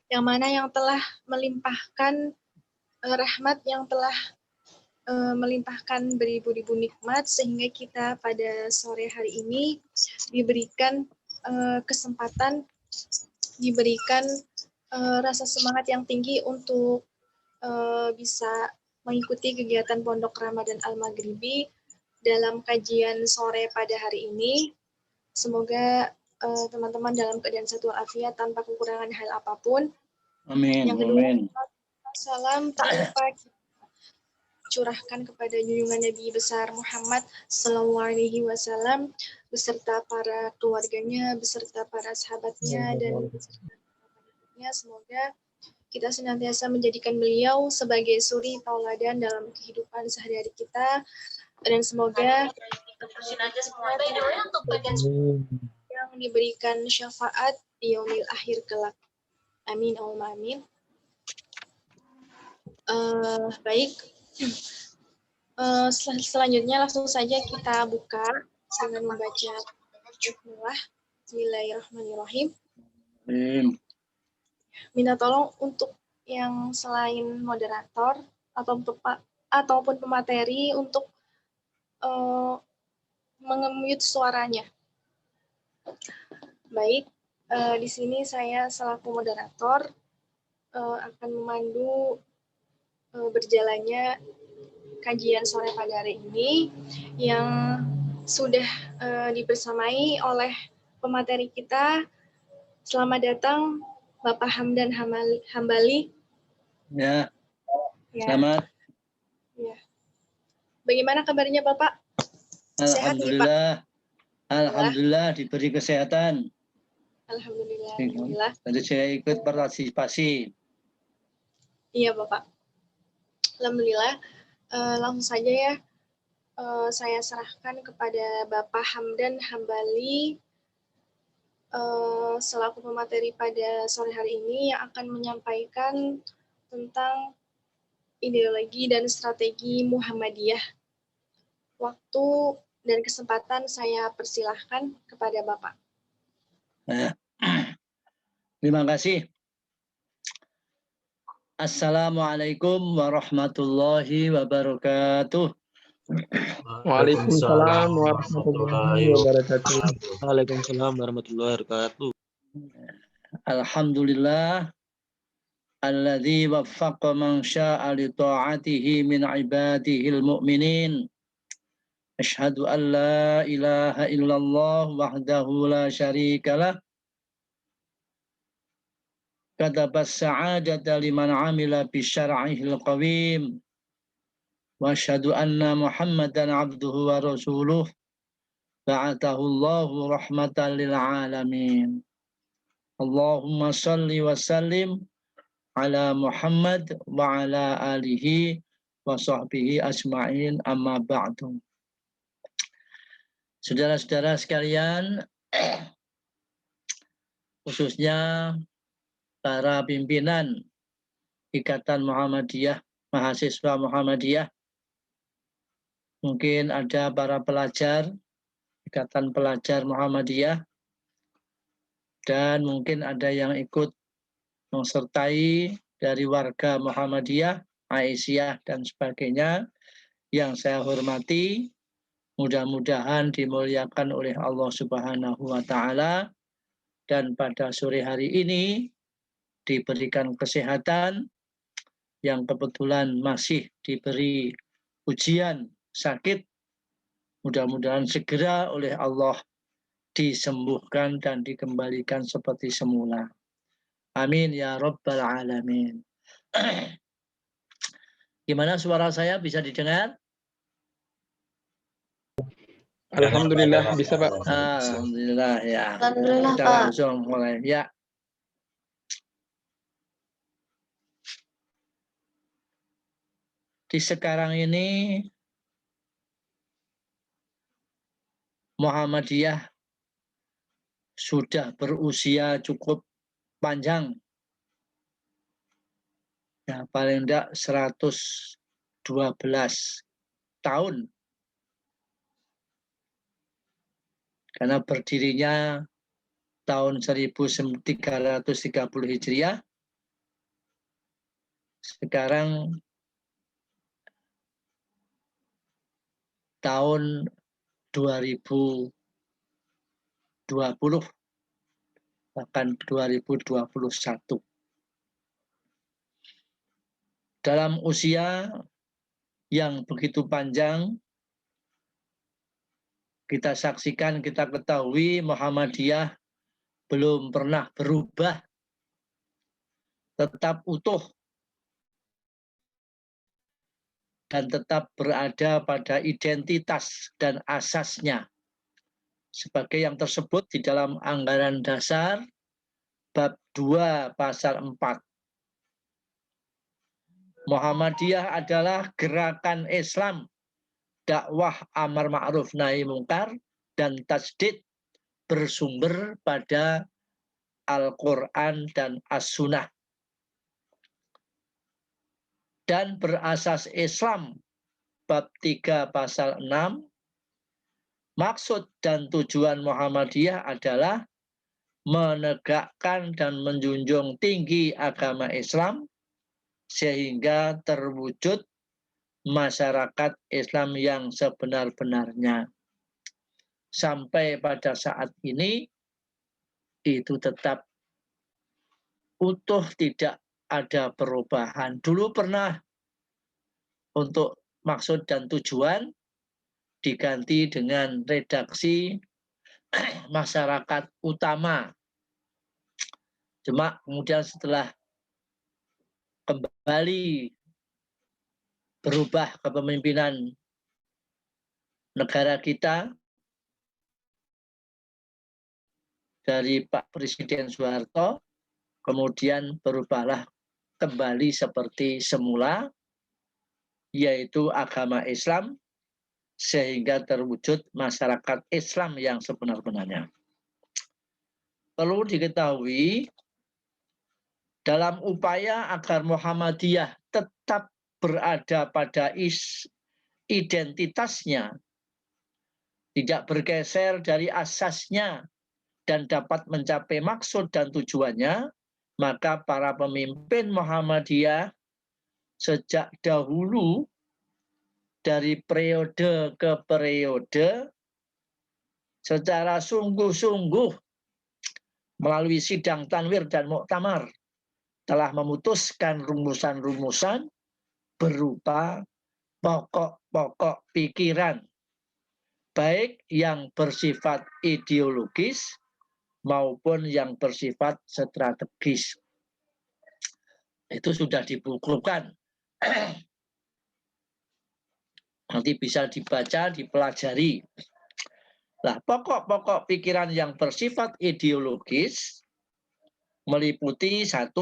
yang mana yang telah melimpahkan rahmat, yang telah melimpahkan beribu-ribu nikmat, sehingga kita pada sore hari ini diberikan kesempatan, diberikan rasa semangat yang tinggi untuk bisa mengikuti kegiatan Pondok Ramadan Al-Maghribi dalam kajian sore pada hari ini. Semoga teman-teman dalam keadaan sehat walafiat tanpa kekurangan hal apapun. Amin. Yang kedua, Amin. salam tak lupa curahkan kepada junjungan Nabi besar Muhammad SAW beserta para keluarganya, beserta para sahabatnya dan beserta semoga kita senantiasa menjadikan beliau sebagai suri tauladan dalam kehidupan sehari-hari kita, dan semoga yang diberikan syafaat di yaumil akhir kelak. Amin, Allahumma amin. Baik, selanjutnya langsung saja kita buka dengan membaca Bismillahirrahmanirrahim. Minta tolong untuk yang selain moderator ataupun pemateri untuk mengemute suaranya. Baik, di sini saya selaku moderator akan memandu berjalannya kajian sore pada hari ini yang sudah dibersamai oleh pemateri kita. Selamat datang Bapak Hamdan Hambali. Ya. Selamat. Ya. Bagaimana kabarnya Bapak? Alhamdulillah. Sehat, Alhamdulillah diberi kesehatan. Alhamdulillah. Tadi saya ikut partisipasi. Iya Bapak. Alhamdulillah. Langsung saja ya. Saya serahkan kepada Bapak Hamdan Hambali selaku pemateri pada sore hari ini yang akan menyampaikan tentang ideologi dan strategi Muhammadiyah. Waktu dan kesempatan saya persilahkan kepada Bapak. Terima kasih. Assalamualaikum warahmatullahi wabarakatuh. Waalaikumsalam warahmatullahi wabarakatuh. Waalaikumsalam warahmatullahi wabarakatuh. Alhamdulillah alladzi waffaqa man syaa'a li ta'atihi min ibadihil mu'minin. Asyhadu an la ilaha illallah wahdahu la syarikalah. Katabas sa'adata liman 'amila bi syar'ihil qawim. Wa asyhadu anna Muhammadan 'abduhu wa rasuluh. Ba'athahu Allahu rahmatan lil 'alamin. Allahumma shalli wa sallim ala Muhammad wa ala alihi wa sahbihi asma'in, amma ba'du. Saudara-saudara sekalian, khususnya para pimpinan Ikatan Muhammadiyah, mahasiswa Muhammadiyah, mungkin ada para pelajar, Ikatan Pelajar Muhammadiyah, dan mungkin ada yang ikut mensertai dari warga Muhammadiyah, Aisyah, dan sebagainya yang saya hormati. Mudah-mudahan dimuliakan oleh Allah Subhanahu wa Ta'ala, dan pada sore hari ini diberikan kesehatan, yang kebetulan masih diberi ujian sakit. Mudah-mudahan segera oleh Allah disembuhkan dan dikembalikan seperti semula. Amin ya Rabbal Alamin. Gimana suara saya, bisa didengar? Alhamdulillah bisa Pak. Alhamdulillah ya. Alhamdulillah Kita Pak. langsung mulai ya. Di sekarang ini Muhammadiyah sudah berusia cukup panjang. Ya, paling tidak 112 tahun. Karena berdirinya tahun 1330 Hijriah sekarang tahun 2020, bahkan 2021. Dalam usia yang begitu panjang, kita saksikan, kita ketahui Muhammadiyah belum pernah berubah, tetap utuh, dan tetap berada pada identitas dan asasnya. Sebagai yang tersebut di dalam anggaran dasar, bab 2 pasal 4. Muhammadiyah adalah gerakan Islam, dakwah amar ma'ruf nahi mungkar, dan tasdid bersumber pada Al-Quran dan As-Sunnah. Dan berasas Islam, bab 3 pasal 6, maksud dan tujuan Muhammadiyah adalah menegakkan dan menjunjung tinggi agama Islam sehingga terwujud masyarakat Islam yang sebenar-benarnya. Sampai pada saat ini itu tetap utuh, tidak ada perubahan. Dulu pernah untuk maksud dan tujuan diganti dengan redaksi masyarakat utama. Cuma kemudian setelah kembali berubah kepemimpinan negara kita dari Pak Presiden Soeharto, kemudian berubahlah kembali seperti semula, yaitu agama Islam, sehingga terwujud masyarakat Islam yang sebenar-benarnya. Perlu diketahui, dalam upaya agar Muhammadiyah tetap berada pada identitasnya, tidak bergeser dari asasnya, dan dapat mencapai maksud dan tujuannya, maka para pemimpin Muhammadiyah sejak dahulu, dari periode ke periode, secara sungguh-sungguh melalui sidang tanwir dan muktamar telah memutuskan rumusan-rumusan berupa pokok-pokok pikiran, baik yang bersifat ideologis maupun yang bersifat strategis. Itu sudah dibukukan. Nanti bisa dibaca, dipelajari. Nah, pokok-pokok pikiran yang bersifat ideologis meliputi 1,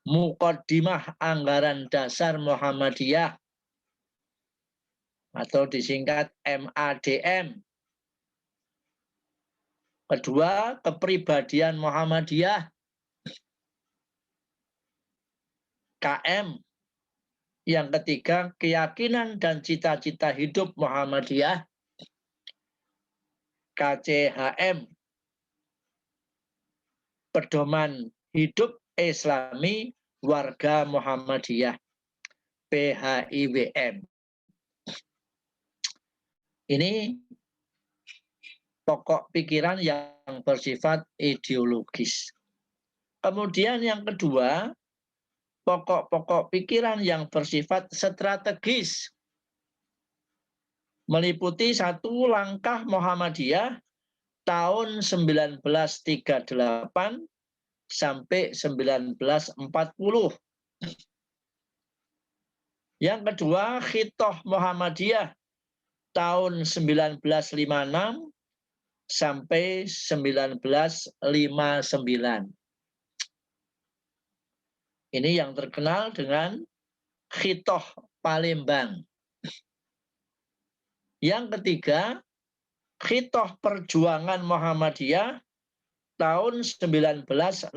Muqaddimah Anggaran Dasar Muhammadiyah atau disingkat MADM. 2, Kepribadian Muhammadiyah, KM. Yang 3, Keyakinan dan Cita-cita Hidup Muhammadiyah, KCHM. Pedoman Hidup Islami Warga Muhammadiyah, PHIWM. Ini pokok pikiran yang bersifat ideologis. Kemudian yang kedua, pokok-pokok pikiran yang bersifat strategis. Meliputi 1, Langkah Muhammadiyah tahun 1938 sampai 1940. Yang kedua, Khitoh Muhammadiyah tahun 1956 sampai 1959. Ini yang terkenal dengan Khitoh Palembang. Yang ketiga, Khitoh Perjuangan Muhammadiyah tahun 1969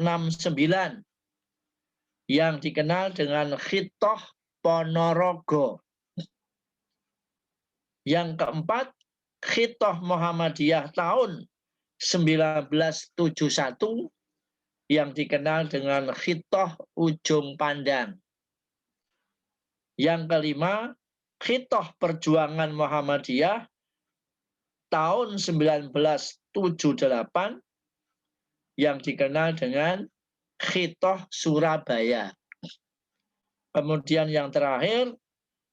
yang dikenal dengan Khitoh Ponorogo. Yang keempat, Khitoh Muhammadiyah tahun 1971 yang dikenal dengan khitoh ujung pandang. Yang kelima, khitoh perjuangan Muhammadiyah tahun 1978 yang dikenal dengan khitoh Surabaya. Kemudian yang terakhir,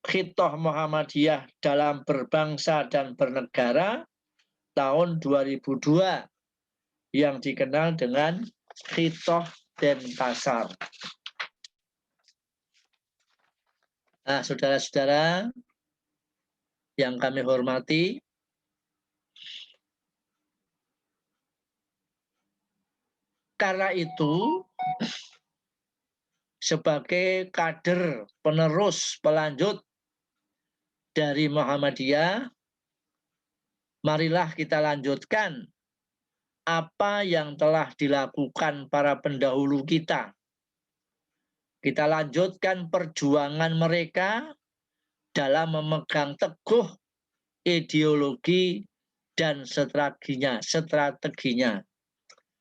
khitoh Muhammadiyah dalam berbangsa dan bernegara tahun 2002 yang dikenal dengan khitoh Denpasar. Nah, saudara-saudara yang kami hormati, karena itu sebagai kader penerus pelanjut dari Muhammadiyah, marilah kita lanjutkan apa yang telah dilakukan para pendahulu kita. Kita lanjutkan perjuangan mereka dalam memegang teguh ideologi dan strateginya,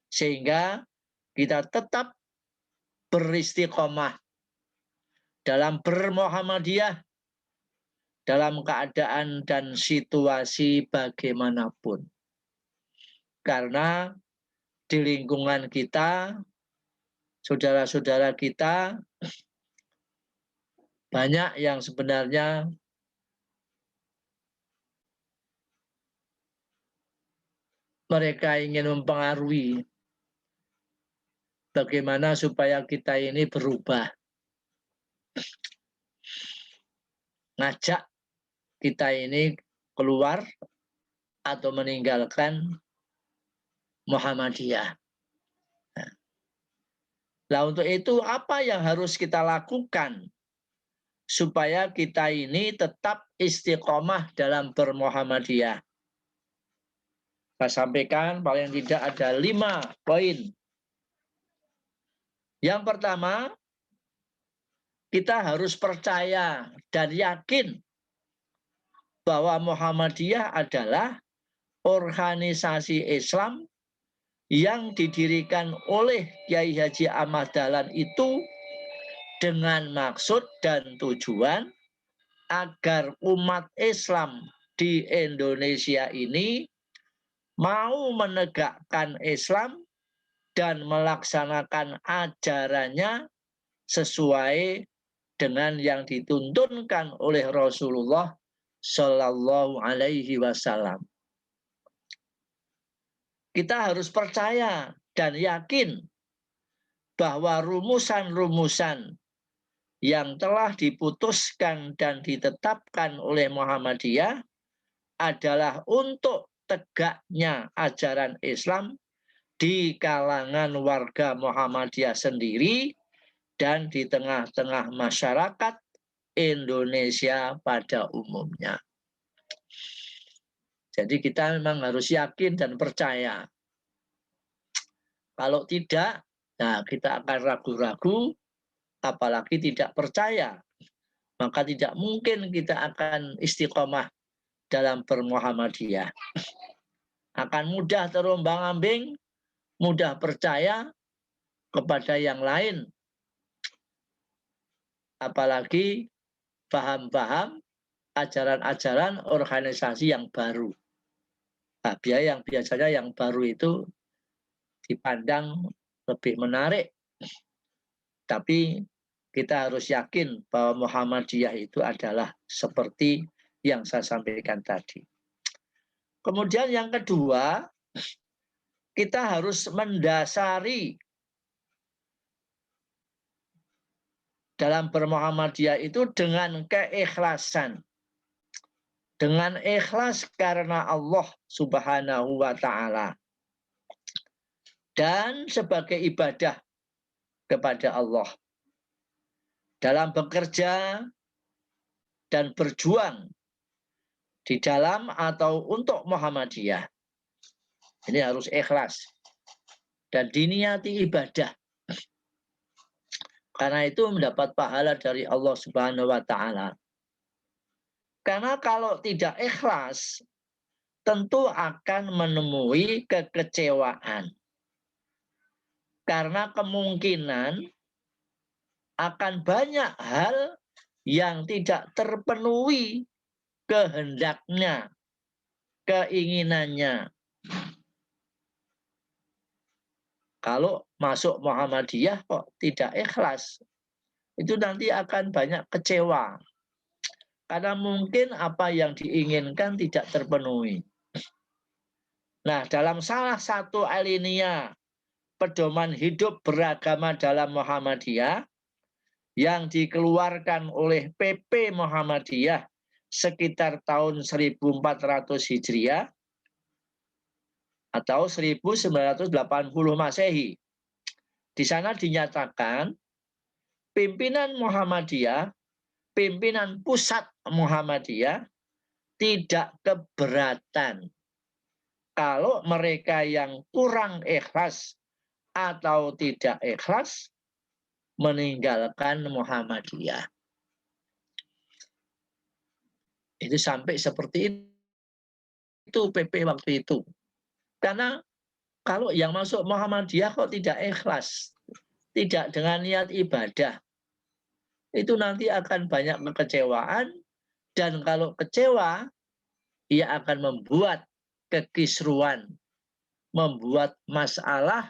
sehingga kita tetap beristiqomah dalam bermuhammadiyah dalam keadaan dan situasi bagaimanapun. Karena di lingkungan kita, saudara-saudara kita, banyak yang sebenarnya mereka ingin mempengaruhi bagaimana supaya kita ini berubah. Ngajak kita ini keluar atau meninggalkan Muhammadiyah. Nah, untuk itu apa yang harus kita lakukan supaya kita ini tetap istiqomah dalam bermuhammadiyah? Saya sampaikan paling tidak ada 5 poin. Yang pertama, kita harus percaya dan yakin bahwa Muhammadiyah adalah organisasi Islam yang didirikan oleh Kiai Haji Ahmad Dahlan itu dengan maksud dan tujuan agar umat Islam di Indonesia ini mau menegakkan Islam dan melaksanakan ajarannya sesuai dengan yang dituntunkan oleh Rasulullah Shallallahu Alaihi Wasallam. Kita harus percaya dan yakin bahwa rumusan-rumusan yang telah diputuskan dan ditetapkan oleh Muhammadiyah adalah untuk tegaknya ajaran Islam di kalangan warga Muhammadiyah sendiri dan di tengah-tengah masyarakat Indonesia pada umumnya. Jadi kita memang harus yakin dan percaya. Kalau tidak, nah kita akan ragu-ragu, apalagi tidak percaya. Maka tidak mungkin kita akan istiqomah dalam bermuhammadiyah. Akan mudah terombang-ambing, mudah percaya kepada yang lain. Apalagi paham-paham ajaran-ajaran organisasi yang baru. Nah, yang biasanya yang baru itu dipandang lebih menarik. Tapi kita harus yakin bahwa Muhammadiyah itu adalah seperti yang saya sampaikan tadi. Kemudian yang kedua, kita harus mendasari dalam bermuhammadiyah itu dengan keikhlasan. Dengan ikhlas karena Allah Subhanahu wa Ta'ala. Dan sebagai ibadah kepada Allah. Dalam bekerja dan berjuang di dalam atau untuk Muhammadiyah. Ini harus ikhlas. Dan diniati ibadah. Karena itu mendapat pahala dari Allah Subhanahu wa Ta'ala. Karena kalau tidak ikhlas, tentu akan menemui kekecewaan. Karena kemungkinan akan banyak hal yang tidak terpenuhi kehendaknya, keinginannya. Kalau masuk Muhammadiyah kok tidak ikhlas, itu nanti akan banyak kecewa. Karena mungkin apa yang diinginkan tidak terpenuhi. Nah, dalam salah satu alinea pedoman hidup beragama dalam Muhammadiyah yang dikeluarkan oleh PP Muhammadiyah sekitar tahun 1400 Hijriah atau 1980 Masehi. Di sana dinyatakan pimpinan Muhammadiyah, pimpinan pusat Muhammadiyah tidak keberatan kalau mereka yang kurang ikhlas atau tidak ikhlas meninggalkan Muhammadiyah. Itu sampai seperti itu PP waktu itu. Karena kalau yang masuk Muhammadiyah kok tidak ikhlas, tidak dengan niat ibadah, itu nanti akan banyak kekecewaan, dan kalau kecewa, ia akan membuat kekisruan, membuat masalah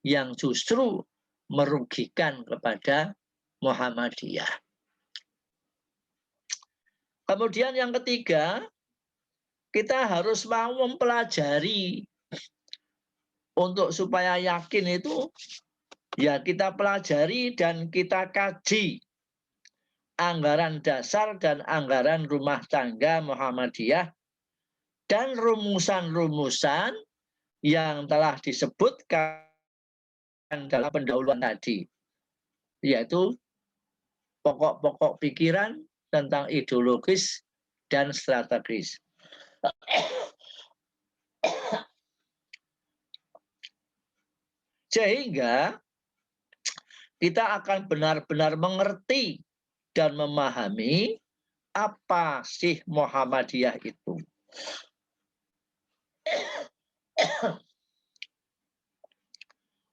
yang justru merugikan kepada Muhammadiyah. Kemudian yang ketiga, kita harus mau mempelajari. Untuk supaya yakin itu, ya kita pelajari dan kita kaji anggaran dasar dan anggaran rumah tangga Muhammadiyah dan rumusan-rumusan yang telah disebutkan dalam pendahuluan tadi, yaitu pokok-pokok pikiran tentang ideologis dan strategis. Sehingga kita akan benar-benar mengerti dan memahami apa sih Muhammadiyah itu.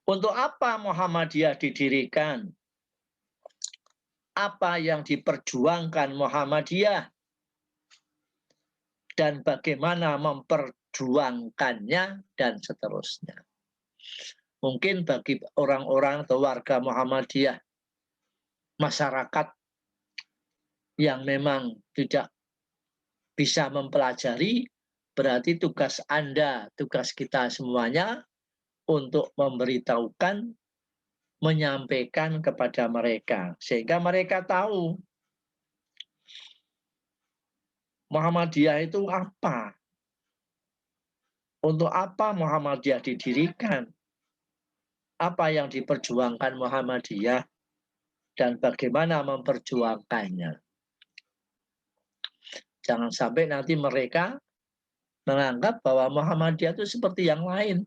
Untuk apa Muhammadiyah didirikan? Apa yang diperjuangkan Muhammadiyah? Dan bagaimana memperjuangkannya dan seterusnya. Mungkin bagi orang-orang atau warga Muhammadiyah, masyarakat yang memang tidak bisa mempelajari, berarti tugas Anda, tugas kita semuanya untuk memberitahukan, menyampaikan kepada mereka, sehingga mereka tahu Muhammadiyah itu apa, untuk apa Muhammadiyah didirikan, apa yang diperjuangkan Muhammadiyah, dan bagaimana memperjuangkannya. Jangan sampai nanti mereka menganggap bahwa Muhammadiyah itu seperti yang lain,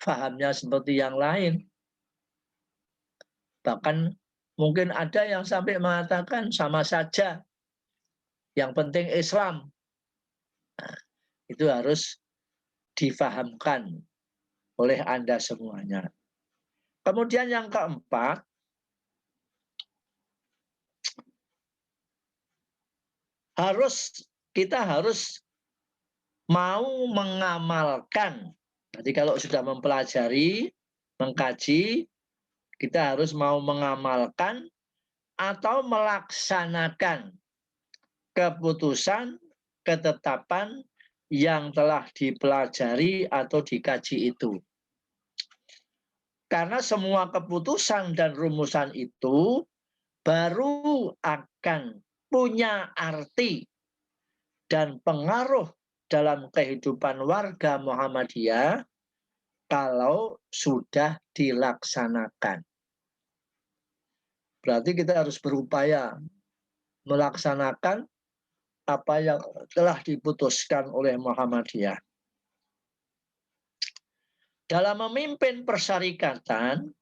fahamnya seperti yang lain. Bahkan mungkin ada yang sampai mengatakan sama saja, yang penting Islam. Nah, itu harus difahamkan oleh Anda semuanya. Kemudian yang keempat, kita harus mau mengamalkan. Jadi kalau sudah mempelajari, mengkaji, kita harus mau mengamalkan atau melaksanakan keputusan, ketetapan yang telah dipelajari atau dikaji itu. Karena semua keputusan dan rumusan itu baru akan punya arti dan pengaruh dalam kehidupan warga Muhammadiyah kalau sudah dilaksanakan. Berarti kita harus berupaya melaksanakan apa yang telah diputuskan oleh Muhammadiyah. Dalam memimpin persyarikatan,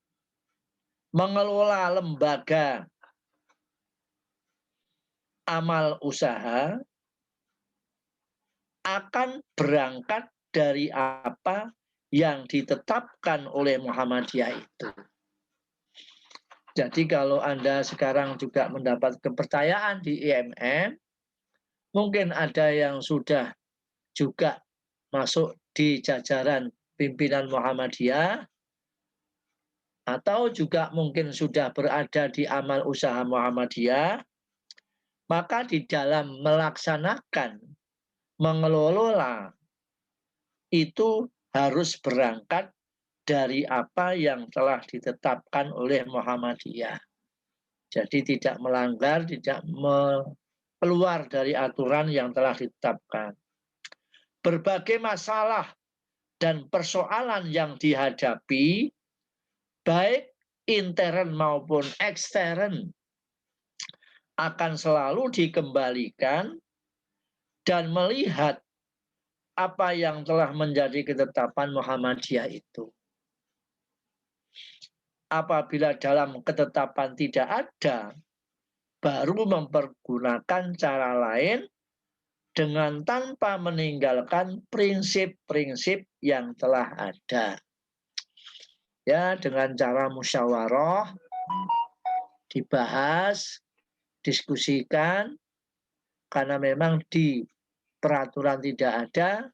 mengelola lembaga amal usaha, akan berangkat dari apa yang ditetapkan oleh Muhammadiyah itu. Jadi kalau Anda sekarang juga mendapat kepercayaan di IMM, mungkin ada yang sudah juga masuk di jajaran pimpinan Muhammadiyah, atau juga mungkin sudah berada di amal usaha Muhammadiyah, maka di dalam melaksanakan, mengelola, itu harus berangkat dari apa yang telah ditetapkan oleh Muhammadiyah. Jadi tidak melanggar, tidak keluar dari aturan yang telah ditetapkan. Berbagai masalah dan persoalan yang dihadapi, baik intern maupun ekstern, akan selalu dikembalikan dan melihat apa yang telah menjadi ketetapan Muhammadiyah itu. Apabila dalam ketetapan tidak ada, baru mempergunakan cara lain dengan tanpa meninggalkan prinsip-prinsip yang telah ada. Ya, dengan cara musyawarah, dibahas, diskusikan, karena memang di peraturan tidak ada,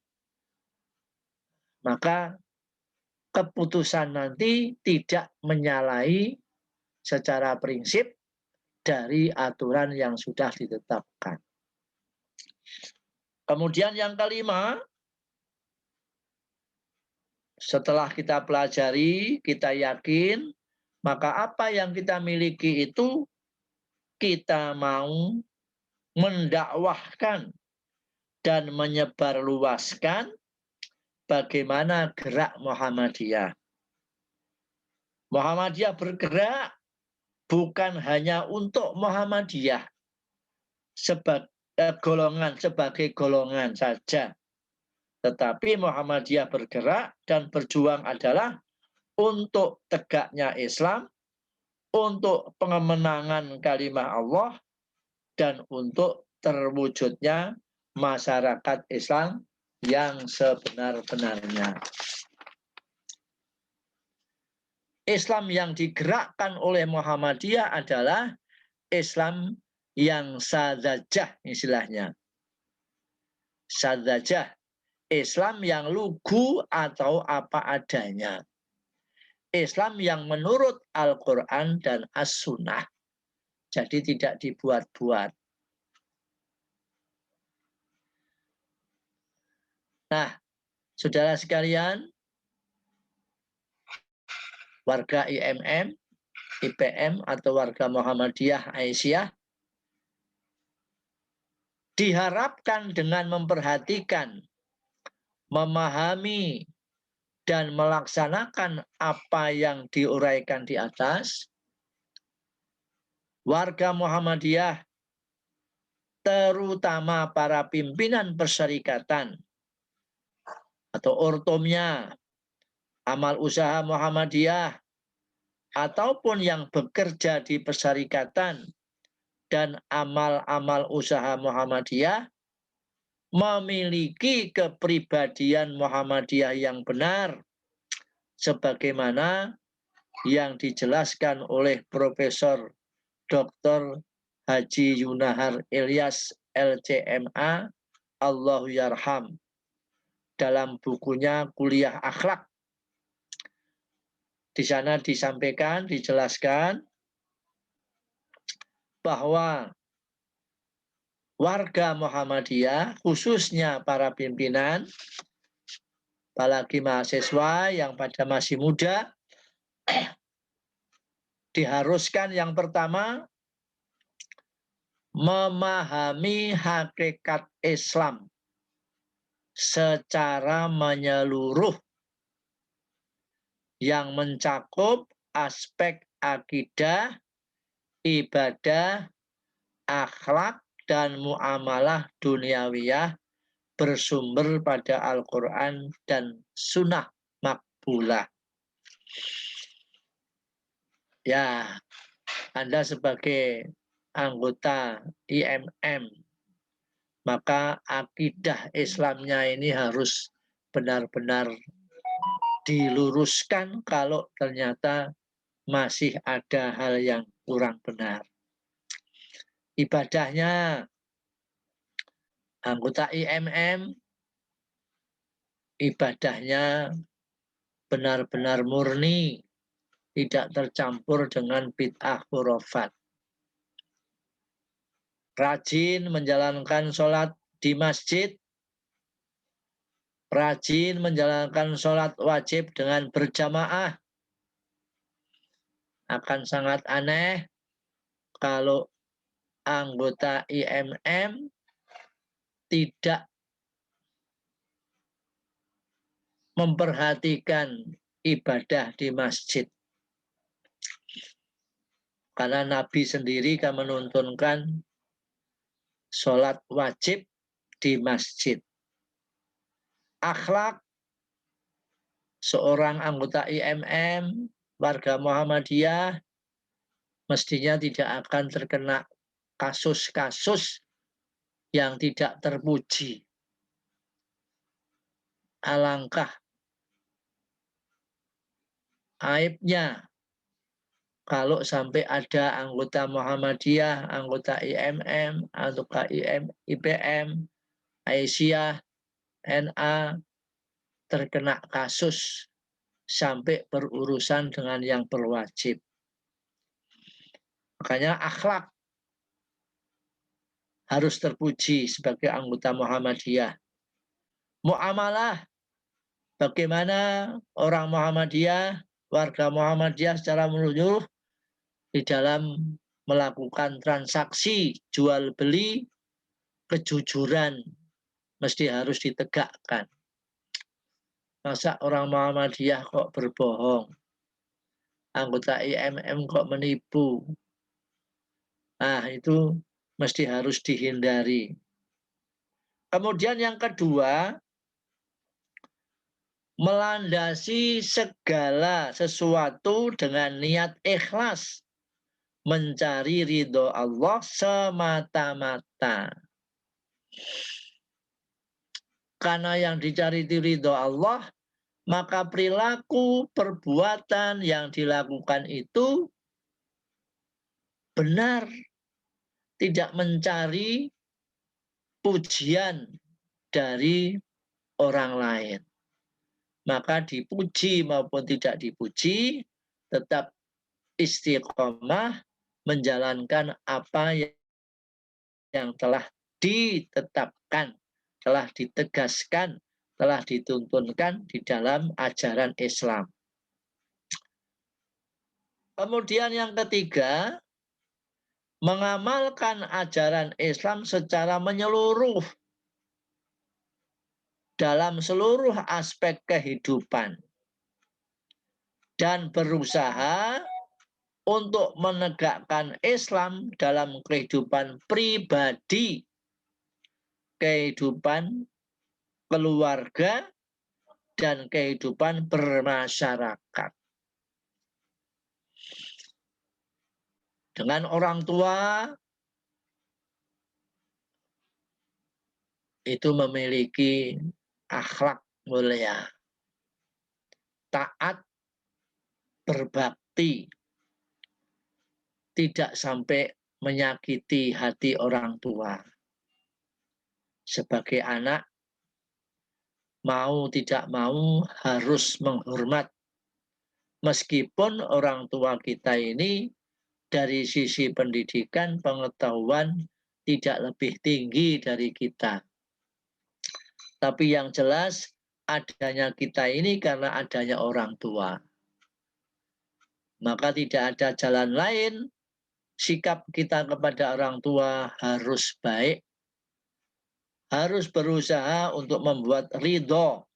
maka keputusan nanti tidak menyalahi secara prinsip dari aturan yang sudah ditetapkan. Kemudian yang kelima, setelah kita pelajari, kita yakin, maka apa yang kita miliki itu kita mau mendakwahkan dan menyebarluaskan bagaimana gerak Muhammadiyah. Muhammadiyah bergerak bukan hanya untuk Muhammadiyah sebagai golongan saja. Tetapi Muhammadiyah bergerak dan berjuang adalah untuk tegaknya Islam, untuk pengemenangan kalimat Allah, dan untuk terwujudnya masyarakat Islam yang sebenar-benarnya. Islam yang digerakkan oleh Muhammadiyah adalah Islam yang sadzajah istilahnya. Sadzajah, Islam yang lugu atau apa adanya. Islam yang menurut Al-Quran dan As-Sunnah. Jadi tidak dibuat-buat. Nah, saudara sekalian, warga IMM, IPM atau warga Muhammadiyah Aisyah, diharapkan dengan memperhatikan, memahami, dan melaksanakan apa yang diuraikan di atas, warga Muhammadiyah, terutama para pimpinan perserikatan atau ortomnya, amal usaha Muhammadiyah, ataupun yang bekerja di perserikatan dan amal-amal usaha Muhammadiyah, memiliki kepribadian Muhammadiyah yang benar, sebagaimana yang dijelaskan oleh Profesor Dr. Haji Yunahar Ilyas LCMA, Allahu Yarham, dalam bukunya Kuliah Akhlak. Di sana disampaikan, dijelaskan bahwa warga Muhammadiyah, khususnya para pimpinan, apalagi mahasiswa yang pada masih muda, diharuskan yang pertama memahami hakikat Islam secara menyeluruh yang mencakup aspek akidah, ibadah, akhlak, dan muamalah duniawiyah bersumber pada Al-Quran dan Sunnah makbulah. Ya, Anda sebagai anggota IMM, maka akidah Islamnya ini harus benar-benar diluruskan kalau ternyata masih ada hal yang kurang benar. Ibadahnya anggota IMM, ibadahnya benar-benar murni, tidak tercampur dengan bid'ah khurafat. Rajin menjalankan sholat di masjid, rajin menjalankan sholat wajib dengan berjamaah. Akan sangat aneh kalau anggota IMM tidak memperhatikan ibadah di masjid. Karena Nabi sendiri kan menuntunkan sholat wajib di masjid. Akhlak seorang anggota IMM, warga Muhammadiyah, mestinya tidak akan terkena kasus-kasus yang tidak terpuji. Alangkah aibnya kalau sampai ada anggota Muhammadiyah, anggota IMM, anggota IPM, Aisyah, NA, terkena kasus sampai berurusan dengan yang berwajib. Makanya akhlak harus terpuji sebagai anggota Muhammadiyah. Muamalah, bagaimana orang Muhammadiyah, warga Muhammadiyah secara menyeluruh di dalam melakukan transaksi jual beli, kejujuran mesti harus ditegakkan. Masa orang Muhammadiyah kok berbohong? Anggota IMM kok menipu? Nah, itu mesti harus dihindari. Kemudian yang kedua, melandasi segala sesuatu dengan niat ikhlas, mencari ridho Allah semata-mata. Karena yang dicari ridho Allah, maka perilaku perbuatan yang dilakukan itu benar, tidak mencari pujian dari orang lain. Maka dipuji maupun tidak dipuji, tetap istiqomah menjalankan apa yang telah ditetapkan, telah ditegaskan, telah dituntunkan di dalam ajaran Islam. Kemudian yang ketiga, mengamalkan ajaran Islam secara menyeluruh dalam seluruh aspek kehidupan dan berusaha untuk menegakkan Islam dalam kehidupan pribadi, kehidupan keluarga, dan kehidupan bermasyarakat. Dengan orang tua itu memiliki akhlak mulia, taat, berbakti, tidak sampai menyakiti hati orang tua. Sebagai anak, mau tidak mau harus menghormat. Meskipun orang tua kita ini dari sisi pendidikan, pengetahuan tidak lebih tinggi dari kita. Tapi yang jelas adanya kita ini karena adanya orang tua. Maka tidak ada jalan lain, sikap kita kepada orang tua harus baik, harus berusaha untuk membuat ridho.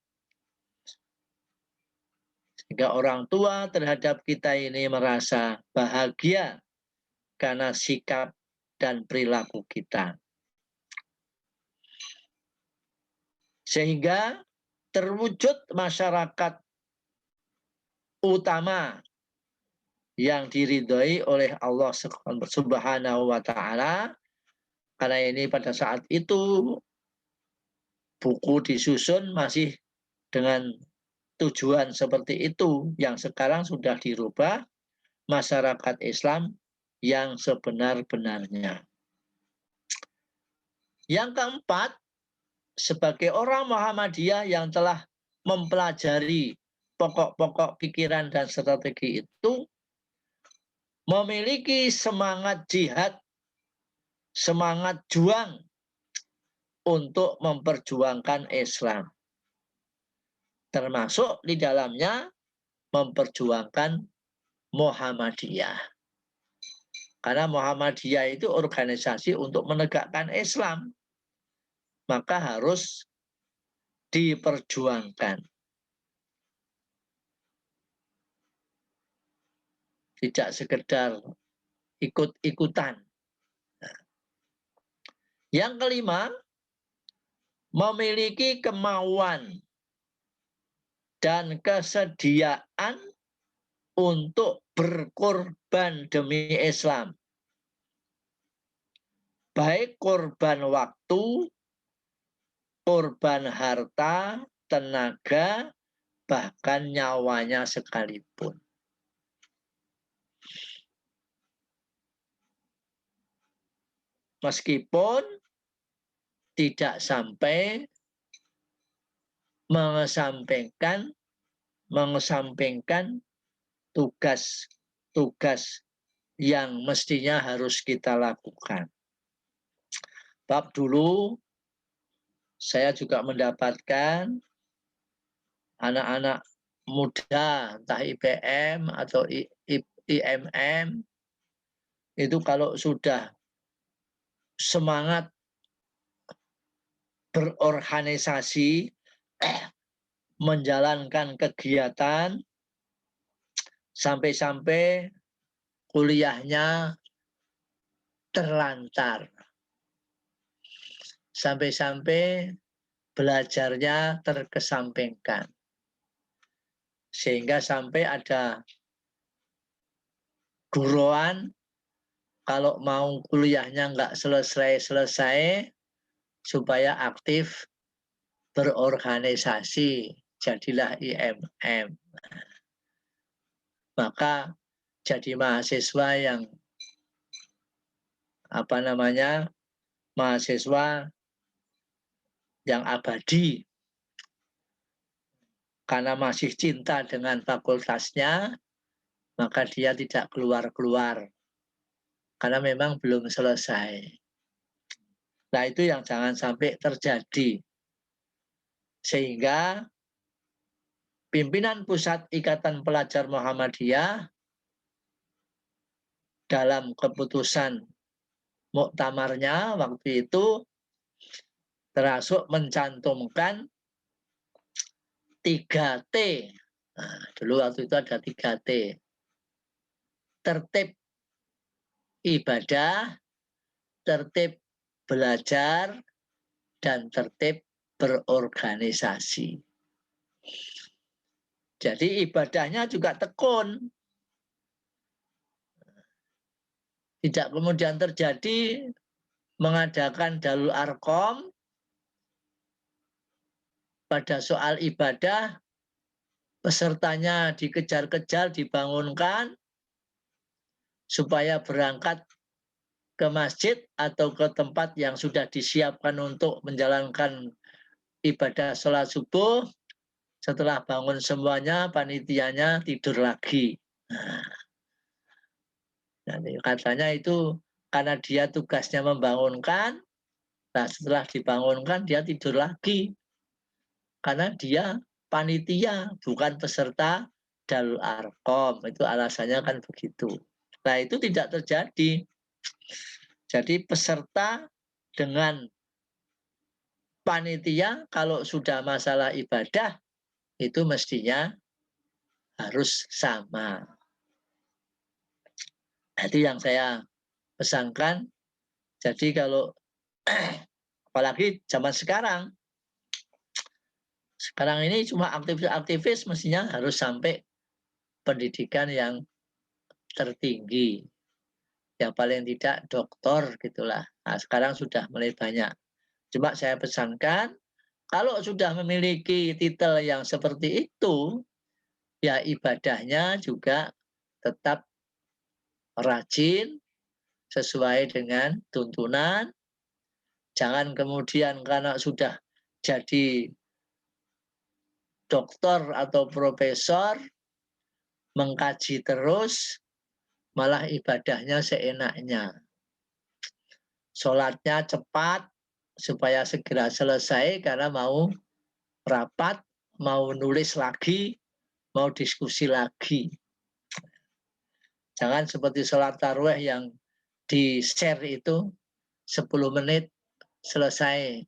Sehingga orang tua terhadap kita ini merasa bahagia karena sikap dan perilaku kita. Sehingga terwujud masyarakat utama yang diridhoi oleh Allah Subhanahu wa Ta'ala. Karena ini pada saat itu buku disusun masih dengan tujuan seperti itu yang sekarang sudah dirubah masyarakat Islam yang sebenar-benarnya. Yang keempat, sebagai orang Muhammadiyah yang telah mempelajari pokok-pokok pikiran dan strategi itu, memiliki semangat jihad, semangat juang untuk memperjuangkan Islam. Termasuk di dalamnya memperjuangkan Muhammadiyah. Karena Muhammadiyah itu organisasi untuk menegakkan Islam. Maka harus diperjuangkan. Tidak sekedar ikut-ikutan. Yang kelima, memiliki kemauan dan kesediaan untuk berkorban demi Islam. Baik korban waktu, korban harta, tenaga, bahkan nyawanya sekalipun. Meskipun tidak sampai mengesampingkan tugas-tugas yang mestinya harus kita lakukan. Bab dulu saya juga mendapatkan anak-anak muda, entah IPM atau IMM, itu kalau sudah semangat berorganisasi, menjalankan kegiatan, sampai-sampai kuliahnya terlantar. Sampai-sampai belajarnya terkesampingkan. Sehingga sampai ada guruan, kalau mau kuliahnya nggak selesai-selesai, supaya aktif berorganisasi, jadilah IMM. Maka jadi mahasiswa yang mahasiswa yang abadi, karena masih cinta dengan fakultasnya, maka dia tidak keluar-keluar, karena memang belum selesai. Nah, itu yang jangan sampai terjadi. Sehingga pimpinan Pusat Ikatan Pelajar Muhammadiyah dalam keputusan muktamarnya waktu itu termasuk mencantumkan 3T. Nah, dulu waktu itu ada 3T. Tertib ibadah, tertib belajar, dan tertib berorganisasi. Jadi ibadahnya juga tekun. Tidak kemudian terjadi mengadakan Darul Arqam pada soal ibadah, pesertanya dikejar-kejar, dibangunkan supaya berangkat ke masjid atau ke tempat yang sudah disiapkan untuk menjalankan ibadah sholat subuh. Setelah bangun semuanya, panitianya tidur lagi. Nah, katanya itu karena dia tugasnya membangunkan, nah setelah dibangunkan dia tidur lagi. Karena dia panitia, bukan peserta Darul Arqam. Itu alasannya kan begitu. Nah, itu tidak terjadi. Jadi peserta dengan panitia kalau sudah masalah ibadah itu mestinya harus sama. Itu yang saya pesankan. Jadi kalau apalagi zaman sekarang ini cuma aktivis mestinya harus sampai pendidikan yang tertinggi. Ya paling tidak doktor gitulah. Nah, sekarang sudah mulai banyak. Cuma saya pesankan Kalau sudah memiliki titel yang seperti itu, ya ibadahnya juga tetap rajin sesuai dengan tuntunan. Jangan kemudian karena sudah jadi doktor atau profesor, mengkaji terus, malah ibadahnya seenaknya. Sholatnya cepat, supaya segera selesai karena mau rapat, mau nulis lagi, mau diskusi lagi. Jangan seperti sholat tarawih yang di-share itu 10 menit selesai.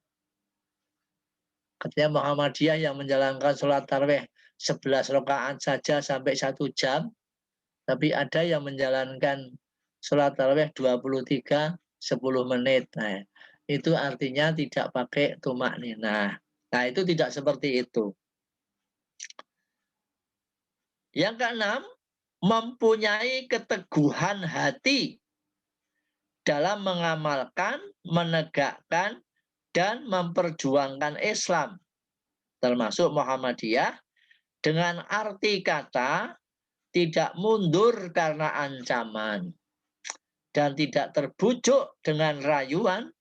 Katanya Muhammadiyah yang menjalankan sholat tarawih 11 rakaat saja sampai 1 jam, tapi ada yang menjalankan sholat tarawih 23 10 menit. Nah, itu artinya tidak pakai tumak ninah. Nah, itu tidak seperti itu. Yang keenam, mempunyai keteguhan hati dalam mengamalkan, menegakkan, dan memperjuangkan Islam, termasuk Muhammadiyah, dengan arti kata tidak mundur karena ancaman, dan tidak terbujuk dengan rayuan,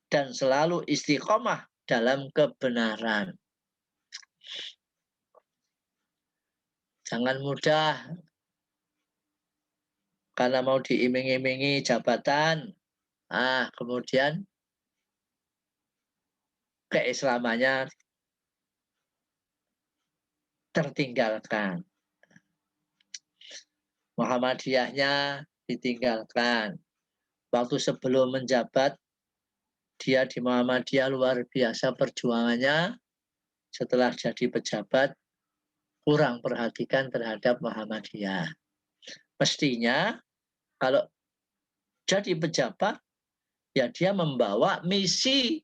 dan selalu istiqomah dalam kebenaran. Jangan mudah karena mau diiming-imingi jabatan, kemudian keislamannya tertinggalkan. Muhammadiyahnya ditinggalkan. Waktu sebelum menjabat, dia di Muhammadiyah luar biasa perjuangannya. Setelah jadi pejabat, kurang perhatikan terhadap Muhammadiyah. Mestinya kalau jadi pejabat, ya dia membawa misi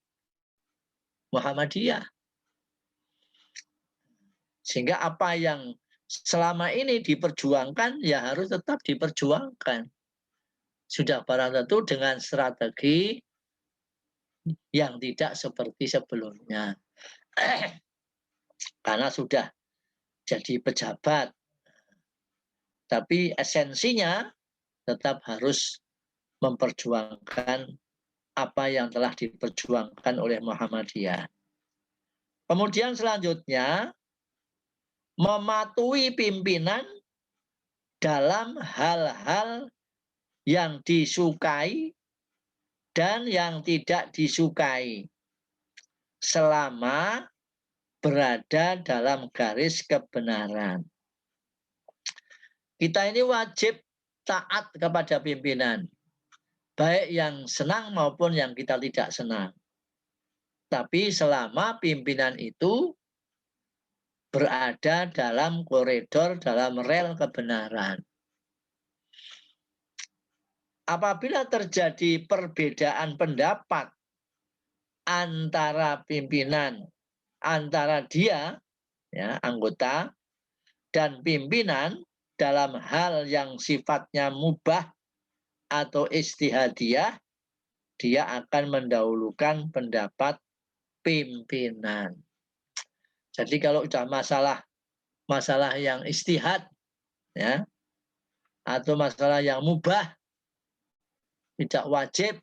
Muhammadiyah. Sehingga apa yang selama ini diperjuangkan, ya harus tetap diperjuangkan. Sudah barang tentu dengan strategi yang tidak seperti sebelumnya. Karena sudah jadi pejabat. Tapi esensinya tetap harus memperjuangkan apa yang telah diperjuangkan oleh Muhammadiyah. Kemudian selanjutnya, mematuhi pimpinan dalam hal-hal yang disukai dan yang tidak disukai, selama berada dalam garis kebenaran. Kita ini wajib taat kepada pimpinan, baik yang senang maupun yang kita tidak senang. Tapi selama pimpinan itu berada dalam koridor, dalam rel kebenaran. Apabila terjadi perbedaan pendapat antara pimpinan, antara dia, ya, anggota, dan pimpinan dalam hal yang sifatnya mubah atau istihadiyah, dia akan mendahulukan pendapat pimpinan. Jadi kalau sudah masalah yang istihad, ya, atau masalah yang mubah, tidak wajib,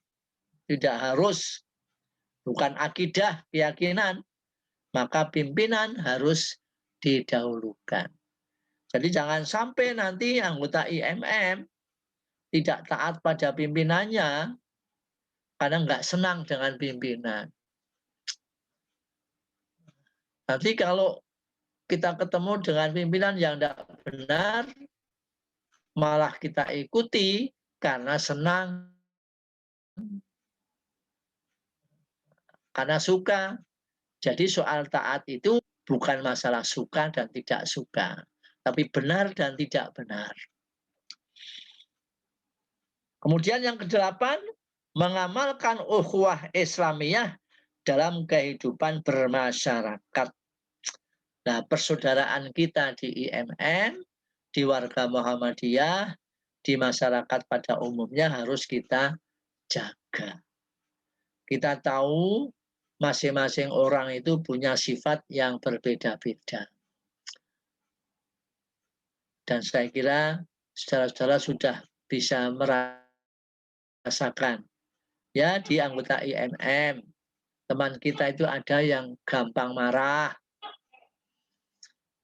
tidak harus, bukan akidah, keyakinan, maka pimpinan harus didahulukan. Jadi jangan sampai nanti anggota IMM tidak taat pada pimpinannya karena nggak senang dengan pimpinan. Nanti kalau kita ketemu dengan pimpinan yang tidak benar, malah kita ikuti karena senang, karena suka. Jadi soal taat itu bukan masalah suka dan tidak suka, tapi benar dan tidak benar. Kemudian yang ke-8, mengamalkan ukhuwah Islamiyah dalam kehidupan bermasyarakat. Nah, persaudaraan kita di IMM, di warga Muhammadiyah, di masyarakat pada umumnya harus kita jaga. Kita tahu masing-masing orang itu punya sifat yang berbeda-beda. Dan saya kira saudara-saudara sudah bisa merasakan ya di anggota IMM, teman kita itu ada yang gampang marah,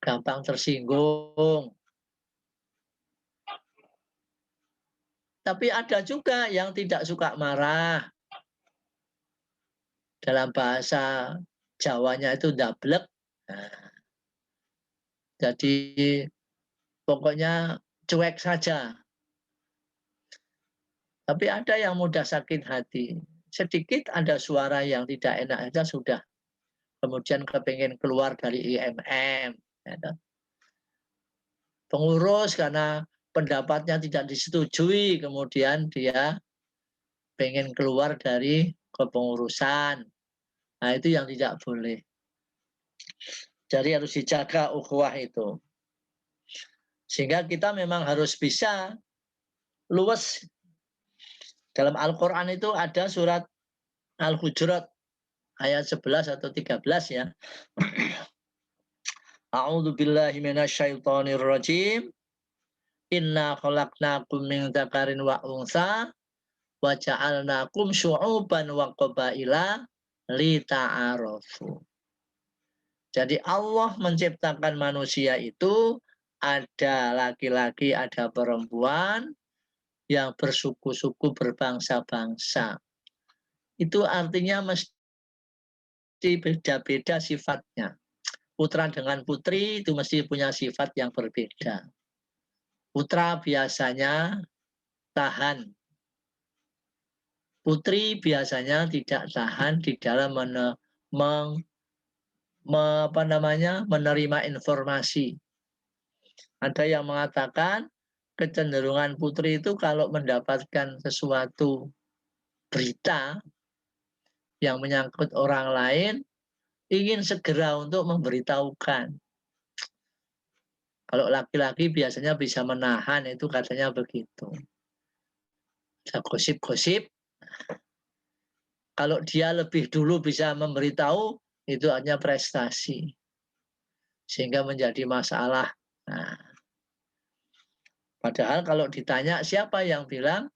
gampang tersinggung. Tapi ada juga yang tidak suka marah. Dalam bahasa Jawanya itu dablek. Nah, jadi pokoknya cuek saja. Tapi ada yang mudah sakit hati. Sedikit ada suara yang tidak enak saja sudah. Kemudian kepingin keluar dari IMM. Pengurus karena pendapatnya tidak disetujui, kemudian dia pengen keluar dari kepengurusan. Nah, itu yang tidak boleh. Jadi harus dijaga ukhuwah itu. Sehingga kita memang harus bisa luwes. Dalam Al-Quran itu ada surat Al-Hujurat ayat 11 atau 13 ya. A'udzu billahi minasyaitonir rajim. Inna khalaqnakum min dzakarin wa unsa wa ja'alnakum syu'uban wa qabaila lita'arafu. Jadi Allah menciptakan manusia itu ada laki-laki, ada perempuan yang bersuku-suku, berbangsa-bangsa. Itu artinya mesti beda-beda sifatnya. Putra dengan putri itu mesti punya sifat yang berbeda. Putra biasanya tahan. Putri biasanya tidak tahan di dalam menerima informasi. Ada yang mengatakan kecenderungan putri itu kalau mendapatkan sesuatu berita yang menyangkut orang lain, ingin segera untuk memberitahukan. Kalau laki-laki biasanya bisa menahan, itu katanya begitu. Ada gosip-gosip. Kalau dia lebih dulu bisa memberitahu, itu hanya prestasi. Sehingga menjadi masalah. Nah, padahal kalau ditanya siapa yang bilang,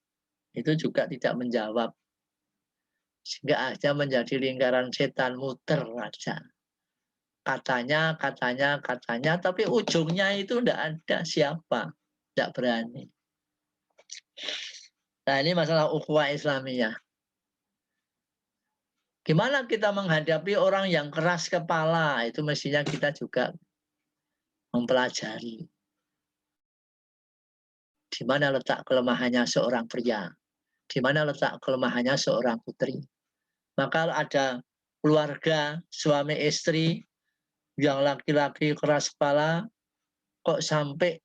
itu juga tidak menjawab. Sehingga akhirnya menjadi lingkaran setan muter aja. Katanya, tapi ujungnya itu tidak ada siapa. Tidak berani. Nah, ini masalah ukhuwah Islamiyah. Gimana kita menghadapi orang yang keras kepala? Itu mestinya kita juga mempelajari. Di mana letak kelemahannya seorang pria? Di mana letak kelemahannya seorang putri? Maka ada keluarga, suami istri, yang laki-laki keras kepala, kok sampai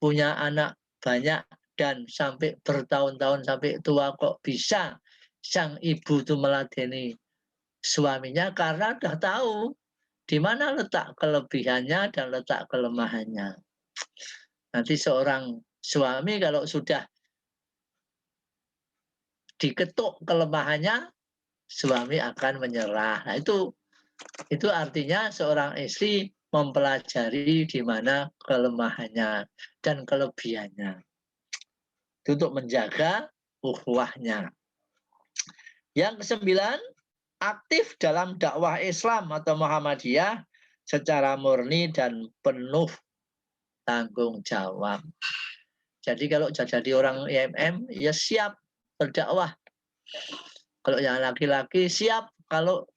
punya anak banyak dan sampai bertahun-tahun sampai tua kok bisa sang ibu itu meladeni suaminya karena sudah tahu di mana letak kelebihannya dan letak kelemahannya. Nanti seorang suami kalau sudah diketuk kelemahannya, suami akan menyerah. Nah, itu artinya seorang istri mempelajari di mana kelemahannya dan kelebihannya. Itu untuk menjaga ukhuwahnya. Yang kesembilan, aktif dalam dakwah Islam atau Muhammadiyah secara murni dan penuh tanggung jawab. Jadi kalau jadi orang IMM, ya siap berdakwah. Kalau yang laki-laki siap kalau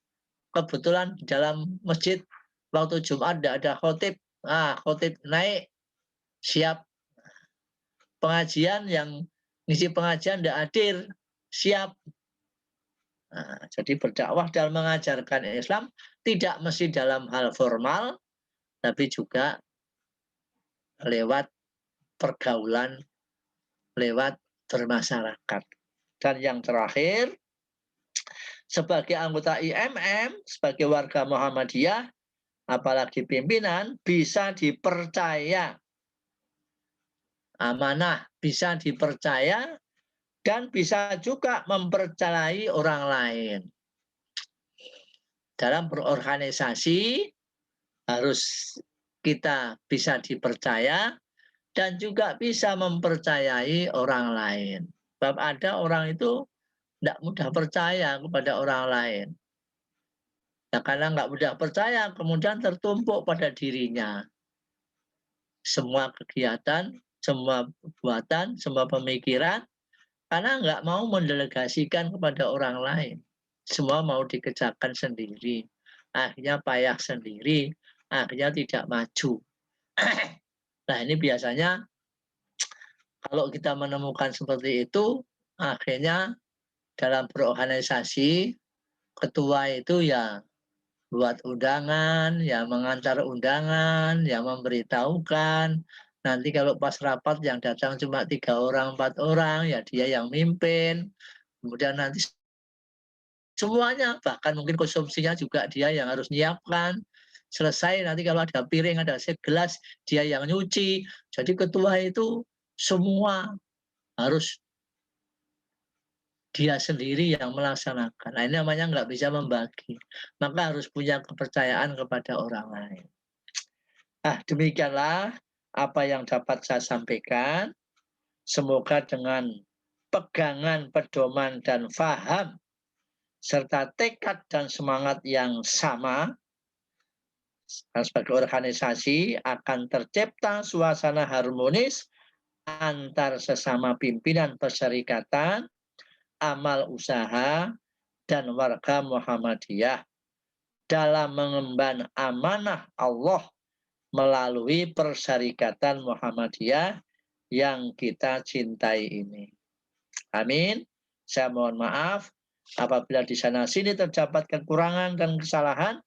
kebetulan di dalam masjid waktu Jumat tidak ada khotib, khotib naik, siap. Pengajian yang ngisi pengajian tidak hadir, siap. Nah, jadi berdakwah dalam mengajarkan Islam tidak mesti dalam hal formal, tapi juga lewat pergaulan, lewat bermasyarakat. Dan yang terakhir, sebagai anggota IMM, sebagai warga Muhammadiyah, apalagi pimpinan, bisa dipercaya. Amanah bisa dipercaya dan bisa juga mempercayai orang lain. dalam berorganisasi harus kita bisa dipercaya dan juga bisa mempercayai orang lain. Sebab ada orang itu tidak mudah percaya kepada orang lain. Nah, karena nggak mudah percaya, kemudian tertumpuk pada dirinya. Semua kegiatan, semua perbuatan, semua pemikiran, karena nggak mau mendelegasikan kepada orang lain. Semua mau dikerjakan sendiri. Akhirnya payah sendiri, akhirnya tidak maju. Nah, ini biasanya kalau kita menemukan seperti itu, akhirnya dalam berorganisasi, ketua itu ya buat undangan, ya mengantar undangan, ya memberitahukan. Nanti kalau pas rapat yang datang cuma 3 orang, 4 orang, ya dia yang mimpin. Kemudian nanti semuanya, bahkan mungkin konsumsinya juga dia yang harus nyiapkan. Selesai nanti kalau ada piring, ada segelas, dia yang nyuci. Jadi ketua itu semua harus dia sendiri yang melaksanakan. Nah, ini namanya nggak bisa membagi. Maka harus punya kepercayaan kepada orang lain. Nah, demikianlah apa yang dapat saya sampaikan. Semoga dengan pegangan, pedoman, dan faham, serta tekad dan semangat yang sama, sebagai organisasi akan tercipta suasana harmonis antar sesama pimpinan perserikatan, amal usaha, dan warga Muhammadiyah dalam mengemban amanah Allah melalui perserikatan Muhammadiyah yang kita cintai ini. Amin. Saya mohon maaf apabila di sana sini terdapat kekurangan dan kesalahan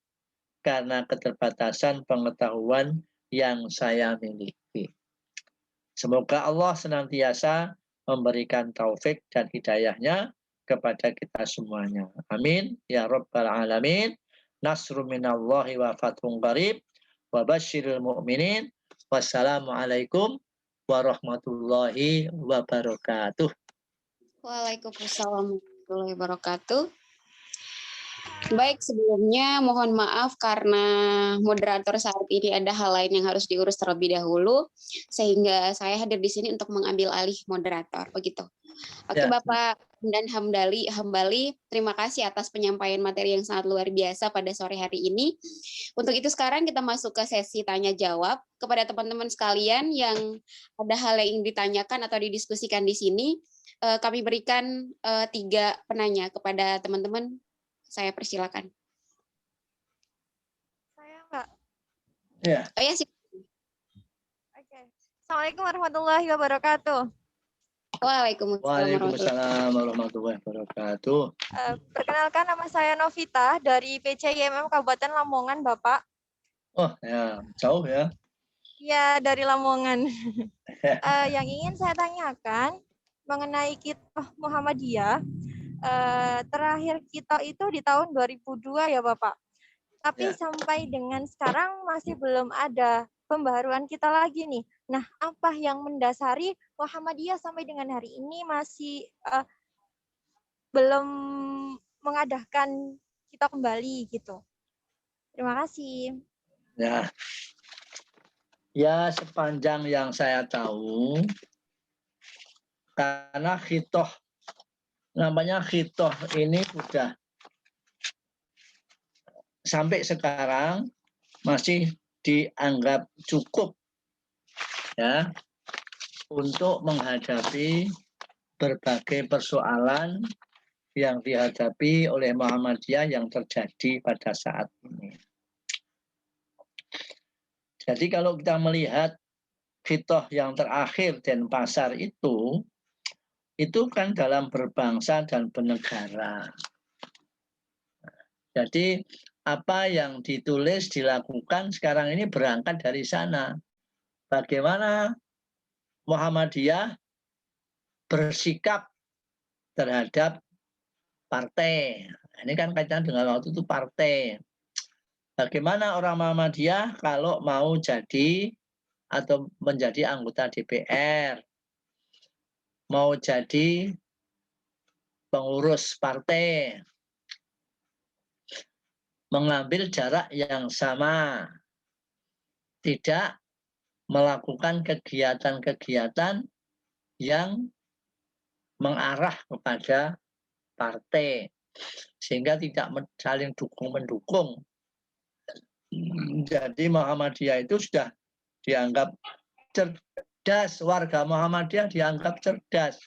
karena keterbatasan pengetahuan yang saya miliki. Semoga Allah senantiasa memberikan taufik dan hidayahnya kepada kita semuanya. Amin. Ya Rabbal Alamin. Nasru minallahi wa fathun qarib. Wa basyiril mu'minin. Wassalamualaikum warahmatullahi wabarakatuh. Waalaikumsalam warahmatullahi wabarakatuh. Baik, sebelumnya mohon maaf karena moderator saat ini ada hal lain yang harus diurus terlebih dahulu, sehingga saya hadir di sini untuk mengambil alih moderator, begitu. Oke, Ya. Bapak dan Hambali, terima kasih atas penyampaian materi yang sangat luar biasa pada sore hari ini. Untuk itu sekarang kita masuk ke sesi tanya-jawab. Kepada teman-teman sekalian yang ada hal yang ingin ditanyakan atau didiskusikan di sini, kami berikan 3 penanya kepada teman-teman. Saya persilakan. Saya Mbak. Ya. Oh ya, Oke. Assalamualaikum warahmatullahi wabarakatuh. Waalaikumsalam warahmatullahi wabarakatuh. Perkenalkan, nama saya Novita dari PCIMM Kabupaten Lamongan, Bapak. Oh ya, jauh ya. Ya, dari Lamongan. Yang ingin saya tanyakan mengenai kitab Muhammadiyah. Terakhir kita itu di tahun 2002 ya Bapak. Tapi Ya. sampai dengan sekarang masih belum ada pembaharuan kita lagi nih. Nah, apa yang mendasari Muhammadiyah sampai dengan hari ini masih belum mengadakan kita kembali gitu. Terima kasih. Ya. Ya, sepanjang yang saya tahu, karena khitoh, namanya khitoh ini sudah sampai sekarang masih dianggap cukup ya untuk menghadapi berbagai persoalan yang dihadapi oleh Muhammadiyah yang terjadi pada saat ini. Jadi kalau kita melihat khitoh yang terakhir Denpasar itu kan dalam berbangsa dan bernegara. Jadi apa yang ditulis dilakukan sekarang ini berangkat dari sana. Bagaimana Muhammadiyah bersikap terhadap partai. Ini kan kaitan dengan waktu itu partai. Bagaimana orang Muhammadiyah kalau mau jadi atau menjadi anggota DPR, mau jadi pengurus partai. mengambil jarak yang sama, tidak melakukan kegiatan-kegiatan yang mengarah kepada partai, sehingga tidak saling dukung-mendukung. Jadi Muhammadiyah itu sudah dianggap cerdas, warga Muhammadiyah dianggap cerdas.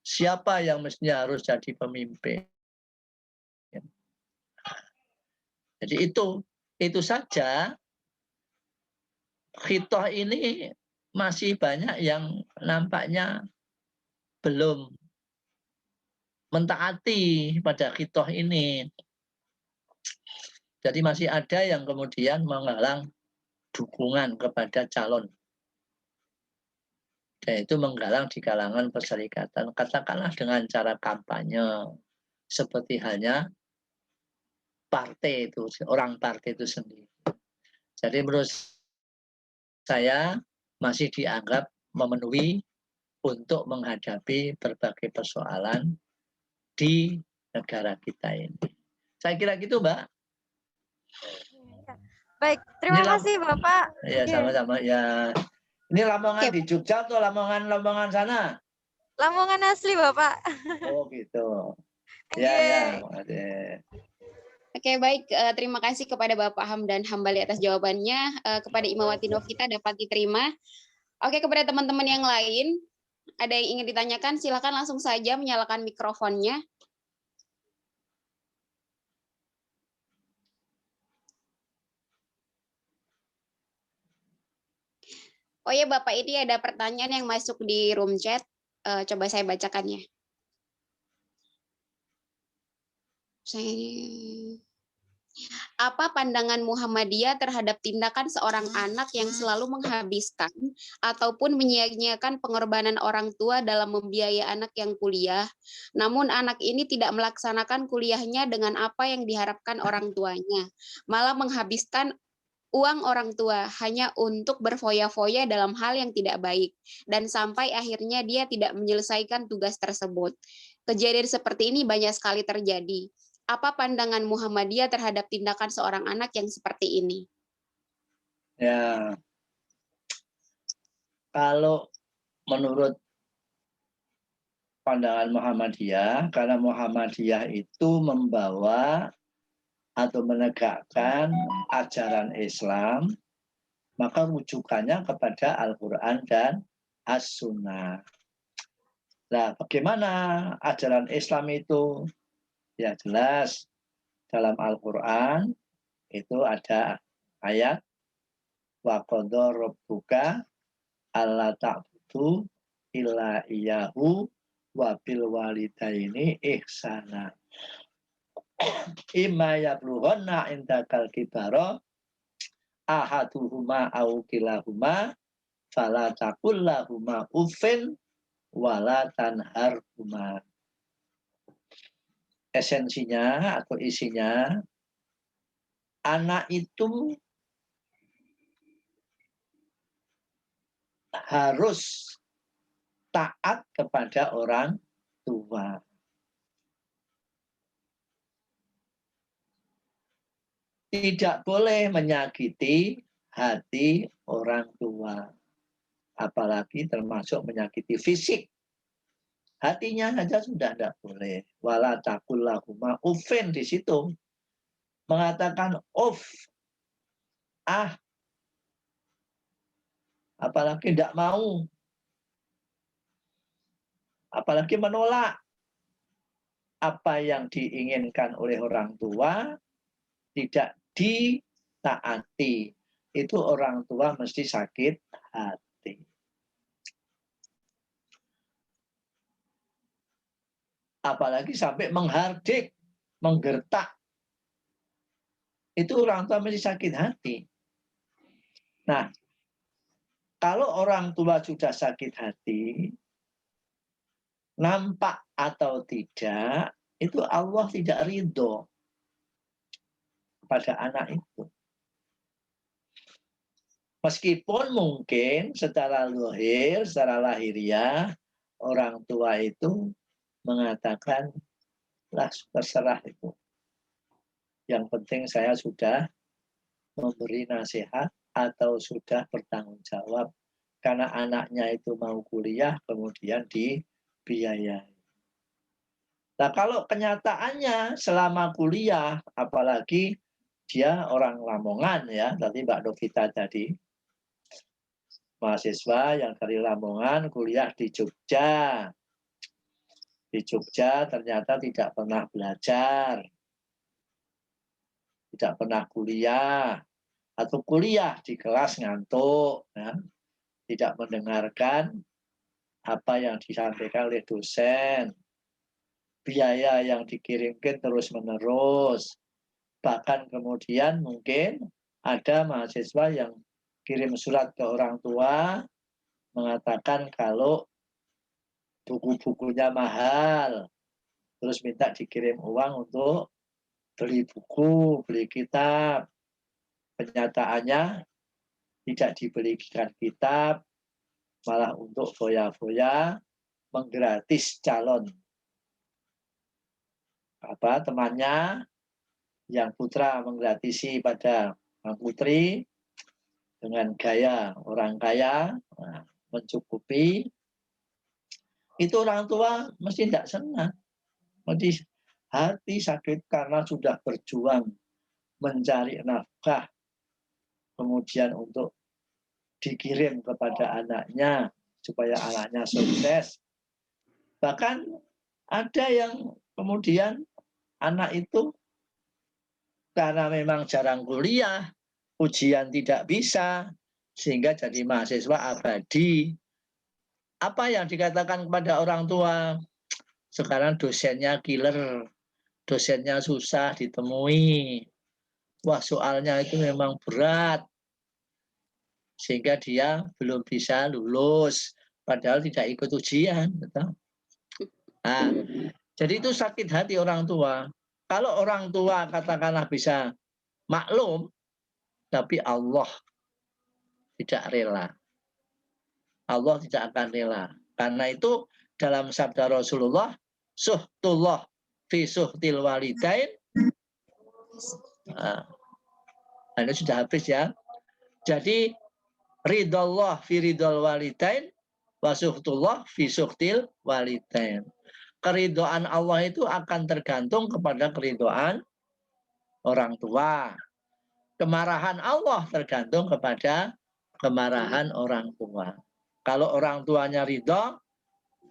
Siapa yang mestinya harus jadi pemimpin? Jadi itu saja. Khitoh ini masih banyak yang nampaknya belum mentaati pada khitoh ini. Jadi masih ada yang kemudian menggalang dukungan kepada calon. Dan itu menggalang di kalangan perserikatan. Katakanlah dengan cara kampanye. Seperti halnya partai itu, orang partai itu sendiri. Jadi menurut saya masih dianggap memenuhi untuk menghadapi berbagai persoalan di negara kita ini. Saya kira gitu, Mbak. Baik, terima kasih Bapak. Ya, sama-sama. Ya. Ini Lamongan di Jogja atau Lamongan sana? Lamongan asli, Bapak. Oh, gitu. Ya. Oke, baik. Terima kasih kepada Bapak Hamdan Hambali atas jawabannya. Kepada Imawati Novita dapat diterima. Oke, kepada teman-teman yang lain, ada yang ingin ditanyakan, silakan langsung saja menyalakan mikrofonnya. Oh ya, Bapak, ini ada pertanyaan yang masuk di room chat. Coba saya bacakannya. Apa pandangan Muhammadiyah terhadap tindakan seorang anak yang selalu menghabiskan ataupun menyia-nyiakan pengorbanan orang tua dalam membiayai anak yang kuliah, namun anak ini tidak melaksanakan kuliahnya dengan apa yang diharapkan orang tuanya, malah menghabiskan uang orang tua hanya untuk berfoya-foya dalam hal yang tidak baik, dan sampai akhirnya dia tidak menyelesaikan tugas tersebut. Kejadian seperti ini banyak sekali terjadi. Apa pandangan Muhammadiyah terhadap tindakan seorang anak yang seperti ini? Ya, kalau menurut pandangan Muhammadiyah, karena Muhammadiyah itu membawa atau menegakkan ajaran Islam, maka rujukannya kepada Al-Quran dan As-Sunnah. Nah, bagaimana ajaran Islam itu? Ya jelas, dalam Al-Quran itu ada ayat wa qadha rabbuka alla ta'budu illa iyyahu wa bil walidaini ihsana. Imma yablughanna indakal kibara ahaduhuma aw kilahuma fala taqul lahuma uffin wala tanharhuma. Esensinya atau isinya, anak itu harus taat kepada orang tua. Tidak boleh menyakiti hati orang tua. Apalagi termasuk menyakiti fisik. Hatinya saja sudah tidak boleh. Wala taqul lahuma uffin, di situ mengatakan uff, apalagi tidak mau, apalagi menolak apa yang diinginkan oleh orang tua, tidak ditaati. Itu orang tua mesti sakit hati. Apalagi sampai menghardik, menggertak. Itu orang tua mesti sakit hati. Nah, kalau orang tua sudah sakit hati, nampak atau tidak, itu Allah tidak ridho pada anak itu. Meskipun mungkin secara lahir, secara lahiriah, orang tua itu mengatakan, lah terserah itu. Yang penting saya sudah memberi nasihat atau sudah bertanggung jawab karena anaknya itu mau kuliah kemudian dibiayai. Nah, kalau kenyataannya selama kuliah, apalagi dia orang Lamongan ya, tadi Mbak Novita tadi, mahasiswa yang dari Lamongan kuliah di Jogja. Di Jogja ternyata tidak pernah belajar, tidak pernah kuliah, atau kuliah di kelas ngantuk, ya. Tidak mendengarkan apa yang disampaikan oleh dosen, biaya yang dikirimkan terus-menerus, bahkan kemudian mungkin ada mahasiswa yang kirim surat ke orang tua mengatakan kalau buku-bukunya mahal, terus minta dikirim uang untuk beli buku, beli kitab. Kenyataannya tidak dibelikan kitab, malah untuk foya-foya menggratis calon temannya yang putra menggratisi pada sang putri dengan gaya orang kaya, mencukupi. Itu orang tua mesti tidak senang, mesti hati sakit karena sudah berjuang mencari nafkah, kemudian untuk dikirim kepada anaknya supaya anaknya sukses. Bahkan ada yang kemudian anak itu karena memang jarang kuliah, ujian tidak bisa, sehingga jadi mahasiswa abadi. Apa yang dikatakan kepada orang tua? Sekarang dosennya killer, dosennya susah ditemui. Wah, soalnya itu memang berat, sehingga dia belum bisa lulus, padahal tidak ikut ujian. Betul? Nah, jadi itu sakit hati orang tua. Kalau orang tua katakanlah bisa maklum, tapi Allah tidak rela. Allah tidak akan rela. Karena itu dalam sabda Rasulullah, suhtullah fi suhtil walidain. Nah, ini sudah habis ya. Jadi ridallah fi ridal walidain wa suhtullah fi suhtil walidain. Keridhaan Allah itu akan tergantung kepada keridhaan orang tua. Kemarahan Allah tergantung kepada kemarahan orang tua. Kalau orang tuanya ridho,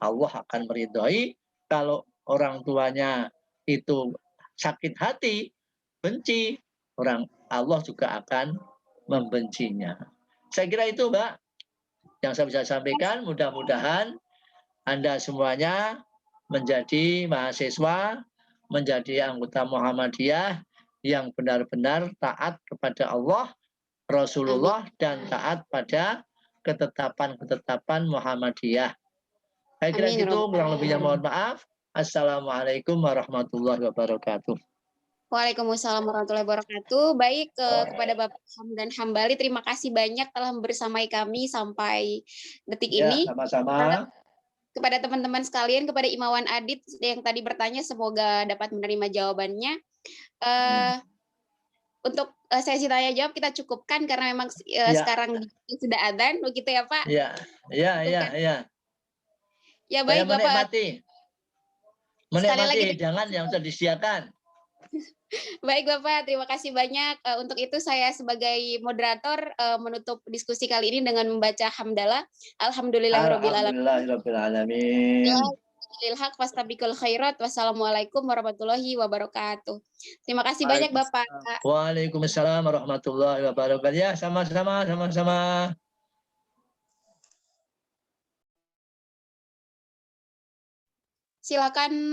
Allah akan meridhoi. Kalau orang tuanya itu sakit hati, benci, Allah juga akan membencinya. Saya kira itu, Mbak, yang saya bisa sampaikan. Mudah-mudahan Anda semuanya menjadi mahasiswa, menjadi anggota Muhammadiyah yang benar-benar taat kepada Allah, Rasulullah, dan taat pada ketetapan-ketetapan Muhammadiyah. Saya kira Amin, gitu, Rob. kurang lebihnya mohon maaf. Assalamualaikum warahmatullahi wabarakatuh. Waalaikumsalam warahmatullahi wabarakatuh. Baik, kepada Bapak Hamdan Hambali, terima kasih banyak telah bersamai kami sampai detik Ya, ini. sama-sama. Kepada teman-teman sekalian, kepada Imawan Adit yang tadi bertanya, semoga dapat menerima jawabannya. Untuk sesi tanya jawab kita cukupkan karena memang sekarang sudah adzan, begitu ya Pak? Iya. Ya Saya baik Bapak. Menikmati hidangan yang sudah disediakan. Baik Bapak, terima kasih banyak. Untuk itu saya sebagai moderator menutup diskusi kali ini dengan membaca hamdalah. Alhamdulillahirabbil alamin. Lilhaq fastabiqul khairat. Wassalamualaikum warahmatullahi wabarakatuh. Terima kasih banyak Bapak. Waalaikumsalam warahmatullahi wabarakatuh. Ya, sama-sama. Silakan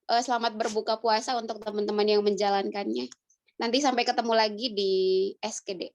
selamat berbuka puasa untuk teman-teman yang menjalankannya. Nanti sampai ketemu lagi di SKD.